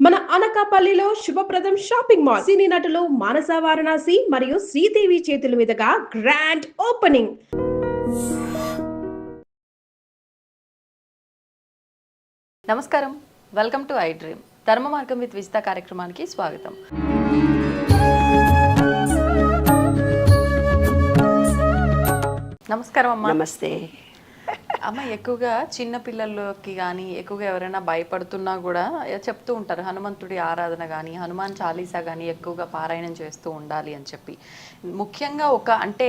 మన అనకాపల్లిలో శుభప్రదం షాపింగ్ మాల్ సినీ నటులు మానస వారణాసి మరియు శ్రీదేవి చేతుల మీదుగా గ్రాండ్ ఓపెనింగ్. నమస్కారం, వెల్కమ్ టు ఐ డ్రీమ్. ధర్మ మార్గం విత్ విజిత కార్యక్రమానికి స్వాగతం. నమస్కారం అమ్మ. నమస్తే అమ్మ, ఎక్కువగా చిన్న పిల్లలకి కానీ ఎక్కువగా ఎవరైనా భయపడుతున్నా కూడా చెప్తూ ఉంటారు హనుమంతుడి ఆరాధన కానీ హనుమాన్ చాలీసా కానీ ఎక్కువగా పారాయణం చేస్తూ ఉండాలి అని చెప్పి. ముఖ్యంగా అంటే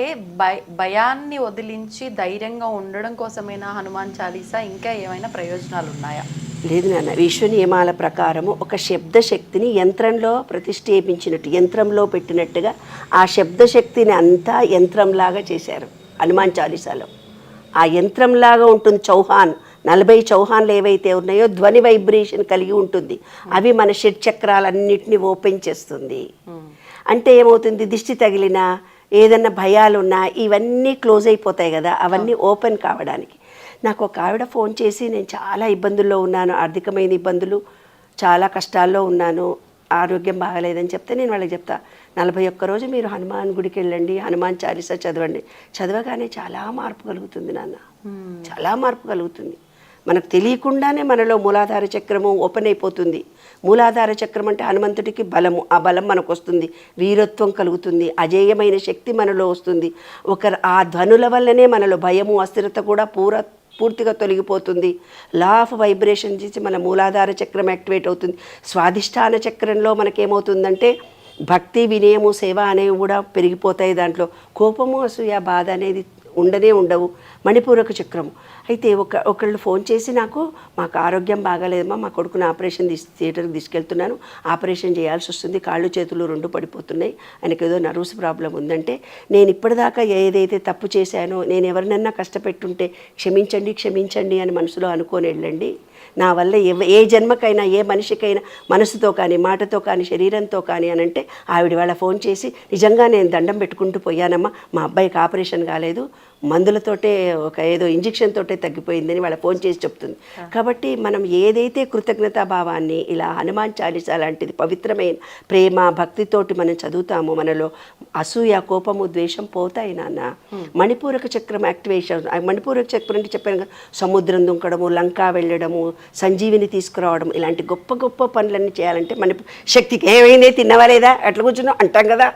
భయాన్ని వదిలించి ధైర్యంగా ఉండడం కోసమైనా హనుమాన్ చాలీసా ఇంకా ఏమైనా ప్రయోజనాలు ఉన్నాయా? లేదు నాన్న, విశ్వ నియమాల ప్రకారము ఒక శబ్దశక్తిని యంత్రంలో ప్రతిష్ఠేపించినట్టు, యంత్రంలో పెట్టినట్టుగా ఆ శబ్దశక్తిని అంతా యంత్రంలాగా చేశారు హనుమాన్ చాలీసాలో. ఆ యంత్రంలాగా ఉంటుంది. 40 చౌహాన్లు ఏవైతే ఉన్నాయో ధ్వని వైబ్రేషన్ కలిగి ఉంటుంది. అవి మన షట్చక్రాలన్నింటినీ ఓపెన్ చేస్తుంది. అంటే ఏమవుతుంది, దిష్టి తగిలినా ఏదన్నా భయాలున్నా ఇవన్నీ క్లోజ్ అయిపోతాయి కదా, అవన్నీ ఓపెన్ కావడానికి. నాకు ఒక ఆవిడ ఫోన్ చేసి, నేను చాలా ఇబ్బందుల్లో ఉన్నాను, ఆర్థికమైన ఇబ్బందులు, చాలా కష్టాల్లో ఉన్నాను, ఆరోగ్యం బాగలేదని చెప్తే నేను వాళ్ళకి చెప్తా, 41 రోజు మీరు హనుమాన్ గుడికి వెళ్ళండి, హనుమాన్ చాలీసా చదవండి. చదవగానే చాలా మార్పు కలుగుతుంది నాన్న, చాలా మార్పు కలుగుతుంది. మనకు తెలియకుండానే మనలో మూలాధార చక్రము ఓపెన్ అయిపోతుంది. మూలాధార చక్రం అంటే హనుమంతుడికి బలము. ఆ బలం మనకు వస్తుంది, వీరత్వం కలుగుతుంది, అజేయమైన శక్తి మనలో వస్తుంది. ఆ ధ్వనుల వల్లనే మనలో భయము, అస్థిరత కూడా పూర్తిగా తొలగిపోతుంది. లా ఆఫ్ వైబ్రేషన్ చేసి మన మూలాధార చక్రం యాక్టివేట్ అవుతుంది. స్వాధిష్టాన చక్రంలో మనకేమవుతుందంటే భక్తి, వినయము, సేవ అనేవి కూడా పెరిగిపోతాయి. దాంట్లో కోపము, అసూయ, బాధ అనేది ఉండవు. మణిపూరక చక్రము అయితే ఒకళ్ళు ఫోన్ చేసి, మాకు ఆరోగ్యం బాగాలేదమ్మా, మా కొడుకుని థియేటర్కి తీసుకెళ్తున్నాను, ఆపరేషన్ చేయాల్సి వస్తుంది, కాళ్ళు చేతులు 2 పడిపోతున్నాయి, ఆయనకు ఏదో నర్వస్ ప్రాబ్లం ఉందంటే, నేను ఇప్పటిదాకా ఏదైతే తప్పు చేశానో, నేను ఎవరినన్నా కష్టపెట్టుంటే క్షమించండి అని మనసులో అనుకొని వెళ్ళండి. నా వల్ల ఏ జన్మకైనా, ఏ మనిషికైనా మనసుతో కానీ, మాటతో కానీ, శరీరంతో కానీ అని అంటే, ఆవిడ వాళ్ళ ఫోన్ చేసి, నిజంగా నేను దండం పెట్టుకుంటూ పోయానమ్మా, మా అబ్బాయికి ఆపరేషన్ కాలేదు, మందులతోటే ఏదో ఇంజెక్షన్ తోటే తగ్గిపోయిందని వాళ్ళ ఫోన్ చేసి చెప్తుంది. కాబట్టి మనం ఏదైతే కృతజ్ఞతాభావాన్ని ఇలా హనుమాన్ చాలీసా లాంటిది పవిత్రమైన ప్రేమ, భక్తితోటి మనం చదువుతామో మనలో అసూయ, కోపము, ద్వేషం పోతాయి నాన్న. మణిపూరక చక్రం యాక్టివేషన్. మణిపూరక చక్రం అంటే చెప్పాను కదా, సముద్రం దుంకడము, లంకా వెళ్ళడము, సంజీవిని తీసుకురావడం, ఇలాంటి గొప్ప పనులన్నీ చేయాలంటే శక్తికి ఏమైందే, తిన్నవా లేదా, ఎట్లా కూర్చున్నావు అంటాం కదా.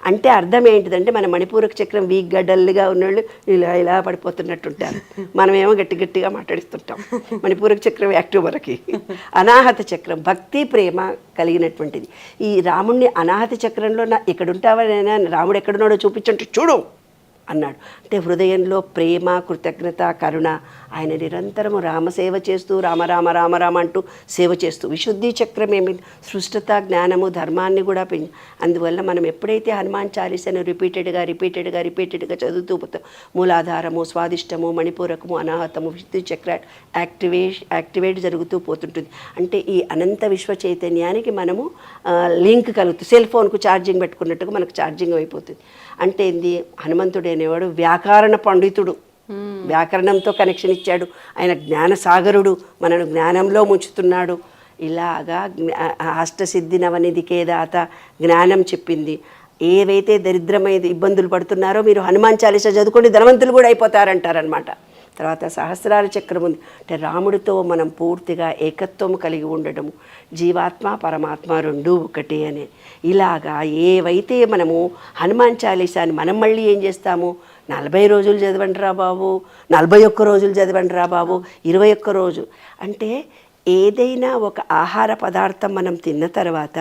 అంటే అర్థం ఏంటిదంటే, మన మణిపూరక చక్రం వీక్గా, డల్గా ఉన్నోళ్ళు ఇలా పడిపోతున్నట్టుంటారు, మనమేమో గట్టిగా మాట్లాడిస్తుంటాం. మణిపూరక చక్రం యాక్టివ్ మనకి. అనాహత చక్రం భక్తి, ప్రేమ కలిగినటువంటిది. ఈ రాముణ్ణి అనాహత చక్రంలో ఎక్కడుంటావా, రాముడు ఎక్కడున్నాడో చూపించంటే చూడు అన్నాడు. అంటే హృదయంలో ప్రేమ, కృతజ్ఞత, కరుణ. ఆయన నిరంతరము రామసేవ చేస్తూ రామ అంటూ సేవ చేస్తూ, విశుద్ధి చక్రం ఏమి సృష్టత, జ్ఞానము, ధర్మాన్ని కూడా అందువల్ల మనం ఎప్పుడైతే హనుమాన్ చాలీసాను రిపీటెడ్గా చదువుతూ పోతాం, మూలాధారము, స్వాదిష్టము, మణిపూరకము, అనాహతము, విశుద్ధి చక్ర యాక్టివేట్ జరుగుతూ పోతుంటుంది. అంటే ఈ అనంత విశ్వ చైతన్యానికి మనము లింక్ కలుగుతుంది. సెల్ ఫోన్కు ఛార్జింగ్ పెట్టుకున్నట్టుగా మనకు ఛార్జింగ్ అయిపోతుంది. అంటే ఏంది, హనుమంతుడు అనేవాడు వ్యాకరణ పండితుడు, వ్యాకరణంతో కనెక్షన్ ఇచ్చాడు. ఆయన జ్ఞానసాగరుడు, మనను జ్ఞానంలో ముంచుతున్నాడు. ఇలాగా అష్టసిద్ధి నవనిధికే దాత జ్ఞానం చెప్పింది. ఏవైతే దరిద్రమైన ఇబ్బందులు పడుతున్నారో మీరు హనుమాన్ చాలీసా చదువుకోండి, ధనవంతులు కూడా అయిపోతారంటారనమాట. తర్వాత సహస్రార చక్రం ఉంది. అంటే రాముడితో మనం పూర్తిగా ఏకత్వం కలిగి ఉండడము, జీవాత్మ పరమాత్మ 2 ఒకటే అని. ఇలాగా ఏవైతే మనము హనుమాన్ చాలీసాని మనం మళ్ళీ ఏం చేస్తాము, 40 రోజులు చదవండి రా బాబు, 41 రోజులు చదవండి రా బాబు, 21 రోజు. అంటే ఏదైనా ఒక ఆహార పదార్థం మనం తిన్న తర్వాత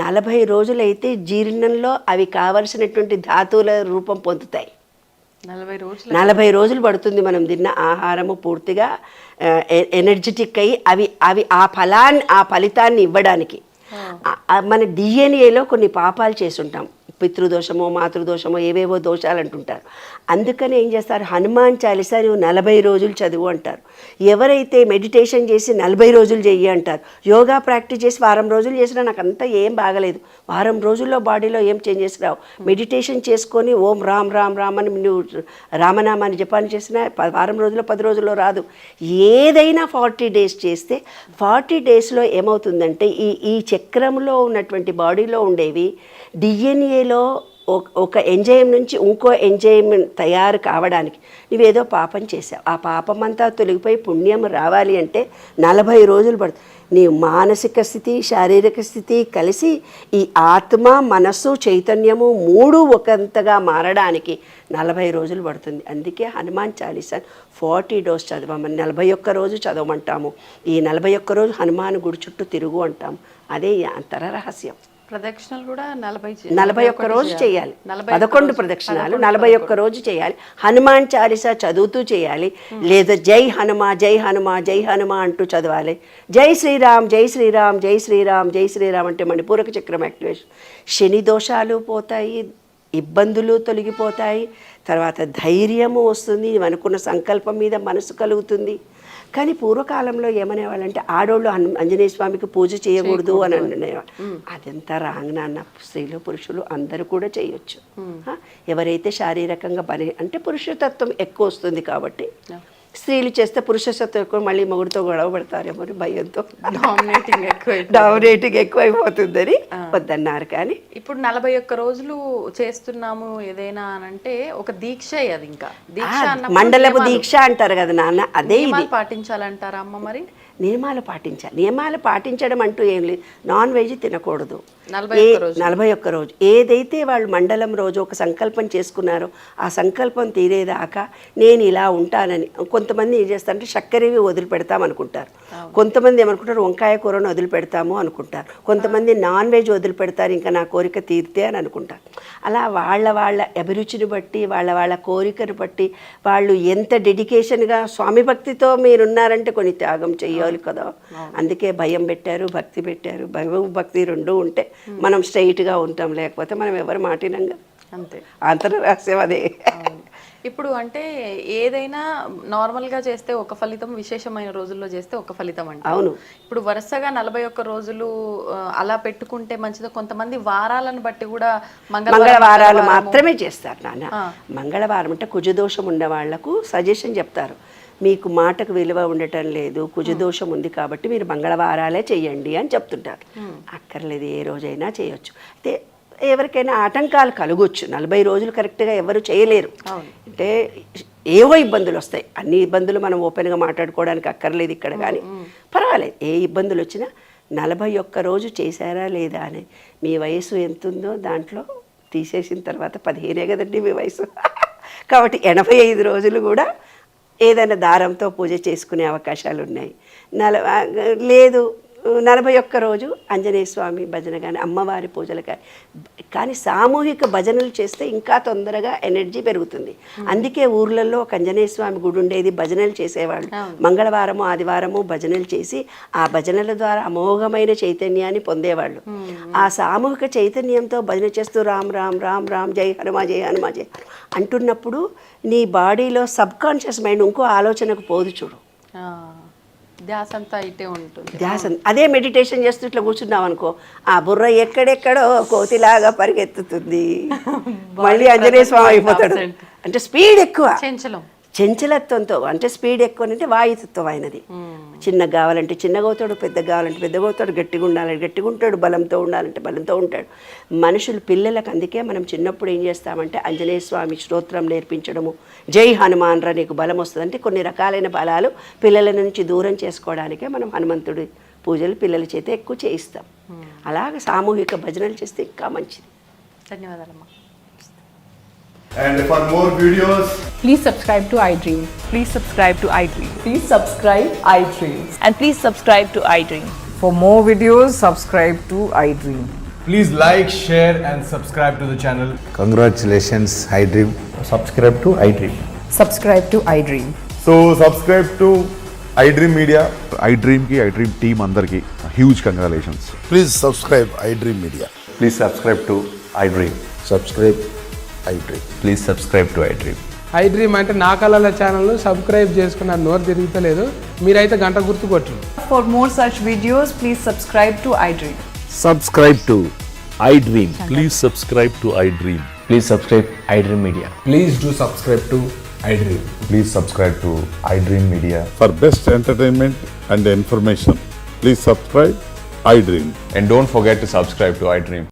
40 రోజులైతే జీర్ణంలో అవి కావలసినటువంటి ధాతువుల రూపం పొందుతాయి. 40 రోజులు పడుతుంది మనం తిన్న ఆహారము పూర్తిగా ఎనర్జెటిక్ అయ్యి అవి ఆ ఫలితాన్ని ఇవ్వడానికి. మన డిఎన్ఏలో కొన్ని పాపాలు చేసుంటాం. పితృదోషమో మాతృదోషమో ఏవేవో దోషాలు అంటుంటారు. అందుకని ఏం చేస్తారు, హనుమాన్ చాలీసా నువ్వు 40 రోజులు చదువు అంటారు. ఎవరైతే మెడిటేషన్ చేసి 40 రోజులు చెయ్యి అంటారు. యోగా ప్రాక్టీస్ చేసి వారం రోజులు చేసినా నాకు అంతా ఏం బాగలేదు, వారం రోజుల్లో బాడీలో ఏం చేంజెస్ రావు. మెడిటేషన్ చేసుకొని ఓం రామ్ రామ్ రామ్ అని నువ్వు రామనామాన్ని జపాన్ని చేసినా వారం రోజుల్లో 10 రోజుల్లో రాదు. ఏదైనా 40 డేస్ చేస్తే 40 డేస్లో ఏమవుతుందంటే ఈ చక్రంలో ఉన్నటువంటి బాడీలో ఉండేవి డిఎన్ఏలో ఒక ఎంజైమ్ నుంచి ఇంకో ఎంజైమ్ తయారు కావడానికి నువ్వేదో పాపం చేసావు, ఆ పాపం అంతా తొలగిపోయి పుణ్యం రావాలి అంటే 40 రోజులు పడుతుంది. నీ మానసిక స్థితి శారీరక స్థితి కలిసి ఈ ఆత్మ మనస్సు చైతన్యము 3 ఒకంతగా మారడానికి 40 రోజులు పడుతుంది. అందుకే హనుమాన్ చాలీసా 40 డేస్ చదవమని 41 రోజు చదవమంటాము. ఈ 41 రోజు హనుమాన్ గుడి చుట్టూ తిరుగు అంటాము. అదే అంతర రహస్యం. ప్రదక్షిణలు కూడా 41 రోజు చేయాలి. 11 ప్రదక్షిణాలు 41 రోజు చేయాలి. హనుమాన్ చాలీసా చదువుతూ చేయాలి. లేదా జై హనుమా జై హనుమా జై హనుమా అంటూ చదవాలి. జై శ్రీరామ్ జై శ్రీరామ్ జై శ్రీరామ్ జై శ్రీరామ్ అంటే మణిపూరక చక్రం యాక్టివేషన్. శని దోషాలు పోతాయి, ఇబ్బందులు తొలగిపోతాయి, తర్వాత ధైర్యము వస్తుంది, అనుకున్న సంకల్పం మీద మనసు కలుగుతుంది. కానీ పూర్వకాలంలో ఏమనేవాళ్ళంటే ఆడోళ్ళు ఆంజనేయ స్వామికి పూజ చేయకూడదు అని అనేవాళ్ళు. అదంతా రాంగ్ నాన్న. స్త్రీలు పురుషులు అందరూ కూడా చేయొచ్చు. ఎవరైతే శారీరకంగా అంటే పురుషతత్వం ఎక్కువ వస్తుంది కాబట్టి స్త్రీలు చేస్తే పురుషతత్వం ఎక్కువ, మళ్ళీ మొగుడితో గొడవ పడతారేమో అని భయంతో డామినేటింగ్ ఎక్కువైపోతుందని వద్దన్నారు. కానీ ఇప్పుడు 41 రోజులు చేస్తున్నాము ఏదైనా అంటే ఒక దీక్ష, అది ఇంకా దీక్ష మండలపు దీక్ష అంటారు కదా నాన్న. అదే ఇది పాటించాలంటారా అమ్మ? మరి నియమాలు పాటించాలి. నియమాలు పాటించడం అంటూ ఏం లేదు. నాన్ వెజ్ తినకూడదు 41 రోజు. ఏదైతే వాళ్ళు మండలం రోజు ఒక సంకల్పం చేసుకున్నారో ఆ సంకల్పం తీరేదాకా నేను ఇలా ఉంటానని. కొంతమంది ఏం చేస్తారంటే చక్కెరవి వదిలిపెడతాం అనుకుంటారు, కొంతమంది ఏమనుకుంటారు వంకాయ కూరను వదిలిపెడతాము అనుకుంటారు, కొంతమంది నాన్ వెజ్ వదిలిపెడతారు ఇంకా నా కోరిక తీరితే అని అనుకుంటారు. అలా వాళ్ళ అభిరుచిని బట్టి వాళ్ళ కోరికను బట్టి వాళ్ళు ఎంత డెడికేషన్గా స్వామి భక్తితో మీరున్నారంటే కొన్ని త్యాగం చెయ్యాలి కదా. అందుకే భయం పెట్టారు, భక్తి పెట్టారు. భయం భక్తి రెండు ఉంటే మనం స్ట్రైట్గా ఉంటాం, లేకపోతే మనం ఎవరు మాటినాం కదా. అంతే, అంతర రహస్యం అదే. ఇప్పుడు అంటే ఏదైనా నార్మల్గా చేస్తే ఒక ఫలితం, విశేషమైన రోజుల్లో చేస్తే ఒక ఫలితం అంటే. అవును. ఇప్పుడు వరుసగా 41 రోజులు అలా పెట్టుకుంటే మంచిది. కొంతమంది వారాలను బట్టి కూడా మంగళవారాలు మాత్రమే చేస్తారు నాన్న. మంగళవారం అంటే కుజదోషం ఉన్న వాళ్లకు సజెషన్ చెప్తారు, మీకు మాటకు విలువ ఉండటం లేదు, కుజదోషం ఉంది కాబట్టి మీరు మంగళవారాలే చెయ్యండి అని చెప్తుంటారు. అక్కర్లేదు, ఏ రోజైనా చేయొచ్చు. అయితే ఎవరికైనా ఆటంకాలు కలగొచ్చు. 40 రోజులు కరెక్ట్గా ఎవరు చేయలేరు. అంటే ఏవో ఇబ్బందులు వస్తాయి. అన్ని ఇబ్బందులు మనం ఓపెన్గా మాట్లాడుకోవడానికి అక్కర్లేదు ఇక్కడ. కానీ పర్వాలేదు, ఏ ఇబ్బందులు వచ్చినా 41 రోజు చేశారా లేదా అని మీ వయసు ఎంతుందో దాంట్లో తీసేసిన తర్వాత 15 కదండి మీ వయసు. కాబట్టి 85 రోజులు కూడా ఏదైనా దారంతో పూజ చేసుకునే అవకాశాలు ఉన్నాయి. లేదు 41 రోజు ఆంజనేయ స్వామి భజన కానీ అమ్మవారి పూజలు కానీ సామూహిక భజనలు చేస్తే ఇంకా తొందరగా ఎనర్జీ పెరుగుతుంది. అందుకే ఊర్లలో ఒక ఆంజనేయ స్వామి గుడి ఉండేది, భజనలు చేసేవాళ్ళు. మంగళవారము ఆదివారము భజనలు చేసి ఆ భజనల ద్వారా అమోఘమైన చైతన్యాన్ని పొందేవాళ్ళు. ఆ సామూహిక చైతన్యంతో భజన చేస్తూ రామ్ రామ్ రామ్ రామ్ జై హనుమా జై హనుమా జై అంటున్నప్పుడు నీ బాడీలో సబ్ కాన్షియస్ మైండ్ ఇంకో ఆలోచనకు పోదు చూడు. ధ్యాస అంతా అయితే ఉంటుంది. ధ్యాస అదే మెడిటేషన్ చేస్తూ ఇట్లా కూర్చున్నాం అనుకో, ఆ బుర్ర ఎక్కడెక్కడో కోతిలాగా పరిగెత్తుతుంది, మళ్ళీ ఆంజనేయ స్వామి అయిపోతాడు. అంటే స్పీడ్ ఎక్కువ, చంచలత్వంతో. అంటే స్పీడ్ ఎక్కువ అంటే వాయుతత్వం అయినది. చిన్నగా కావాలంటే చిన్నగా అవుతాడు, పెద్దగా కావాలంటే పెద్దగా అవుతాడు, గట్టిగా ఉండాలంటే గట్టిగా ఉంటాడు, బలంతో ఉండాలంటే బలంతో ఉంటాడు. మనుషులు పిల్లలకు అందుకే మనం చిన్నప్పుడు ఏం చేస్తామంటే ఆంజనేయ స్వామి స్తోత్రం నేర్పించడము, జై హనుమాన్ రా నీకు బలం వస్తుంది అంటే కొన్ని రకాలైన బలాలు పిల్లల నుంచి దూరం చేసుకోవడానికే మనం హనుమంతుడి పూజలు పిల్లల చేత ఎక్కువ చేయిస్తాం. అలాగే సామూహిక భజనలు చేస్తే ఇంకా మంచిది. ధన్యవాదాలమ్మా. And for more videos, please subscribe to iDream. Please subscribe to iDream. Please subscribe iDream. And please subscribe to iDream. For more videos, subscribe to iDream. please like, share and subscribe to the channel. Congratulations, iDream. Subscribe to iDream. Subscribe to iDream. So subscribe to iDream Media. iDream ki iDream team andarki huge congratulations. Please subscribe iDream Media. Please subscribe to iDream. Subscribe iDream. Please subscribe to iDream. I dream అంటే నా కళల ఛానల్ను subscribe చేసుకున్న నోరు తిరుగుతలేదు, మీరైతే గంట గుర్తు కొట్టండి. For more such videos, please subscribe to iDream. Subscribe to iDream. Please subscribe to iDream. Please subscribe iDream Media. Please do subscribe to iDream. Please subscribe to iDream Media. For best entertainment and information, please subscribe iDream. And don't forget to subscribe to iDream.